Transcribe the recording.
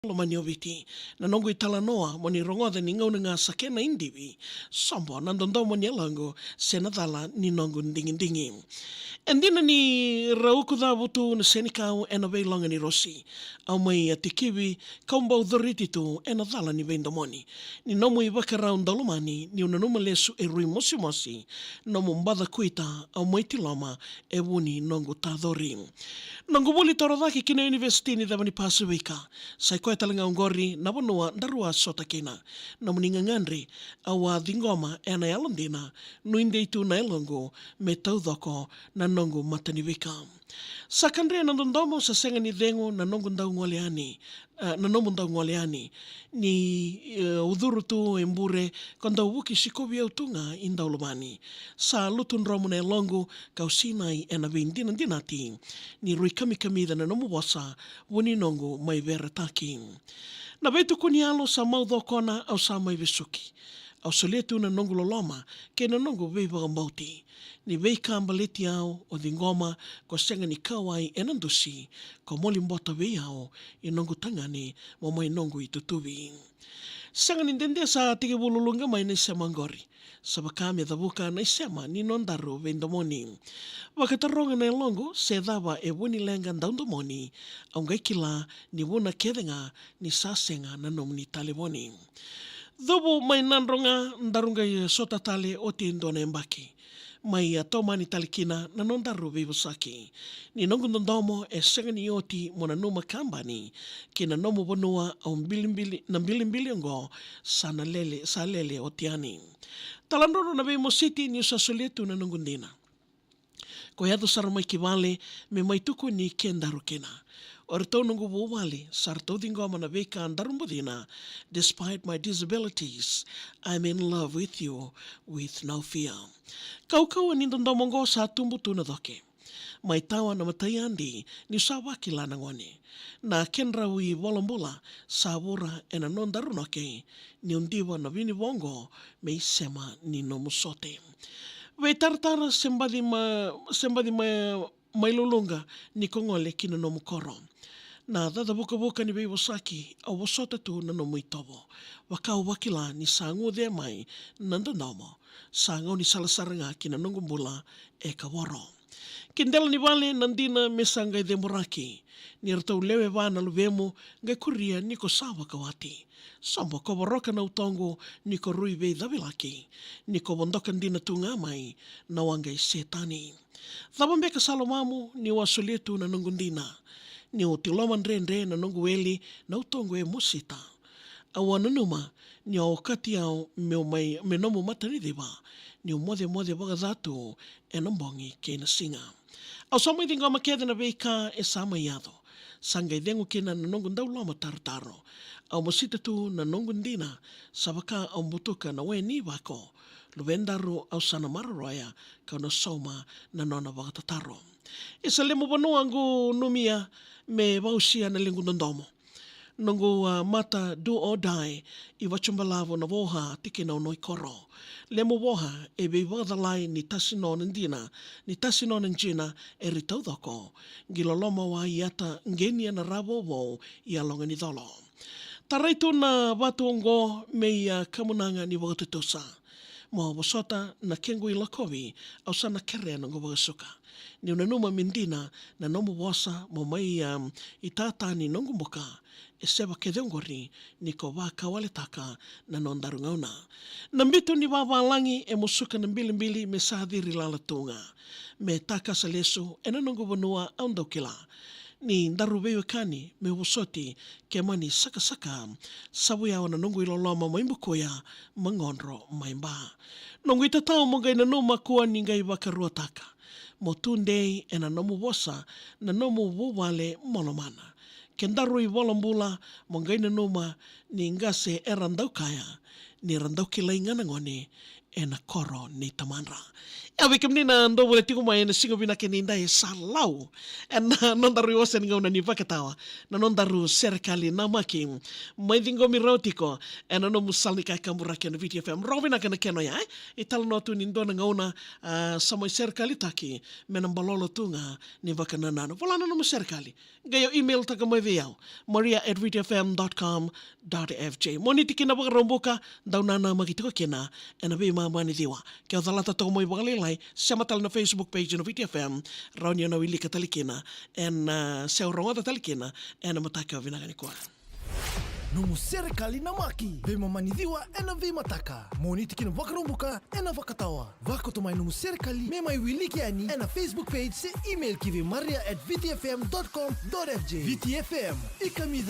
Mani oviti na nongo i talanoa moni rongoda ni ngauna ngā sakena indivi sambo na ndondo moni alango senadala ni nongo ndingi. Endina ni rauku da vutu na senikau ena veilanga ni rosi au mai a tikiwi kaumba udhoriti tu ena dala ni vendomoni ni nomu i wakarau ndalumani ni unanuma lesu e rui mosi nomu mbada kuita au mai tiloma e wuni nongo tadhori. Nongo wuli torodaki kina university ni dhamani Pasifika sai koe talanga ungori na wanua ndarua sota kina na muninga ngandri au a dhingoma e na yalandina nuinde itu na elongo me taudhoko na nongo mataniwika. Sakandre na ndondomo sa senga ni dhengo na nongo ndau ngoleani na nomu ndau ngoleani ni udhuru tu embure konda wuki sikovi au tunga inda ulumani. Sa lutun romu na elongo kau sinai e na vindina dinati ni rui kami na nomu wasa wuni nongo mai vera taki. Na veitu kuni alo sa maudho kona au sa mai vesuki. Au soletu na nongo loloma ke na nongo veivaga mbauti. Ni veika ambaleti au o dhingoma ko senga ni kawai enandusi ko moli mbota vei au i nongo tangani mo mai nongo i tutuvi. Senga ni ndende sa tike bululunga mai na isema ngori. Sabakami dhavuka na isema ni nondaru vendomoni. Wakataronga na elongo se dhava e wuni lenga ndaundomoni au ngaikila ni wuna kethenga ni sasenga na nomni talevoni. Dhubu mai nandronga ndarunga i sota tale o ti indona embaki. Mai a tomani talikina na nondaru vivusaki. Ni nongu nondomo e senga ni oti mona numa kambani ki na nomu wanua au mbilimbili ngo sa lele o tiani. Talandoro na Vemo City ni usasoletu na nongu ndina. Ko yadu saramai ki wale me mai tuku ni kendaru kena. Ora tau nungu wawale sartau dhingoma na veka andarumbudina. Despite my disabilities, I'm in love with you with no fear. Kau ni ndondomongo sa tumbutu na dhoke. Mai tawa na matayandi ni sa wakila na ngone. Na kenrawi walambula sa wura ena nondarunoke ni undiwa na vini wongo me isema ni nomusote. Wei taratara sembadi mailulunga ni kongole kina nomu koro. Na dada buka ni Veiwasaki au wasota tu na nomu itobo. Wakau wakila ni sangu dhe mai nandandomo. Sangu ni salasaranga kina nongumbula e kawaro. Kindela ni wale nandina mesanga i dhemuraki. Ni ratau lewe wana luvemu ngai kuria niko sawa kawati. Sambo ko waroka na utongo niko rui vei dhavilaki. Niko bondoka ndina tunga mai na wangai setani. Thabambeka salomamu ni wasuletu na nungundina. Ni utiloma ndrendre na nungueli na utongo e musita. Awananuma ni wakati au me nomu matanidiwa. Ni umode wagadhatu e nombongi kena singa. Au sama idinga makeda na veika e sama yado. Sanga idhengu kena na nongu ndauloma tartaro. Au musita tu na nongu ndina sabaka au mbutuka na we ni wako. Luvendaru au sana mararoya kauna soma na nona wakatataro. Isa lemu wanu angu numia me wausia na lingu nondomo. Nongu mata do or die I wachumbalavo na woha tike na unoi koro. Lemu woha e vei wadalai ni tasino ndina, ni tasino njina e ritaudoko. Giloloma wa iata ngenia na rabo wo I alonga ni dolo. Taraitu na watu ongo me kamunanga ni wakatutosa. Mo wasota na kengu I lakovi au sana kerea na ngawagasuka. Ni unanuma mindina na nomu wasa mo mai itatani nongu muka e sewa kedengori ni ko waka waletaka na nondarungauna. Nambitu ni wawalangi e musuka na mbili me sadiri lalatunga. Me taka sa lesu e na nongu wanua aundaukila. Ni ndarubewe kani me wasoti ke mani saka sabuya wana nongu iloloma maimbukoya mangonro maimba. Nongu itatao monga ina noma kuwa ningai wakaruataka. Motundei e na nomu wasa na nomu wawale molomana. Kendaru I walambula monga ina noma ni ngase erandaukaya ni randau kilaingana ngoni e na koro ni tamanra. E awe kemni na ndo wale tiku mai na singo bina keninda e salau. E na nondaru osen ngau na ni paketawa. Na nondaru serikali na maki. Mai dingo mi rautiko. E na no musalni kai kamura kia na VTFM. Robina kena keno ya. I tala no atu nindo na ngau na samai serikali taki. Mena mbalolo tunga ni vakananano. Volana no serikali. Gayo email taka mai viau. maria@vtfm.com.fj. Moni tiki na bakaromboka. Daunana magitiko kena. E na vima mani diwa. Kia thalata toko moi bakalilai. Siamatal na Facebook page na VTFM. Rauni na wili katalikina. En seoronga talikina. En mataka vinagani kwa. Nomu serikali na maki. Vema manidhiwa ena vema taka. Moni tiki na wakaromboka ena wakatawa. Wako tumai nomu serikali. Mema iwiliki ani. Ena Facebook page se email kivi maria@vtfm.com.fj. VTFM. Ikamida.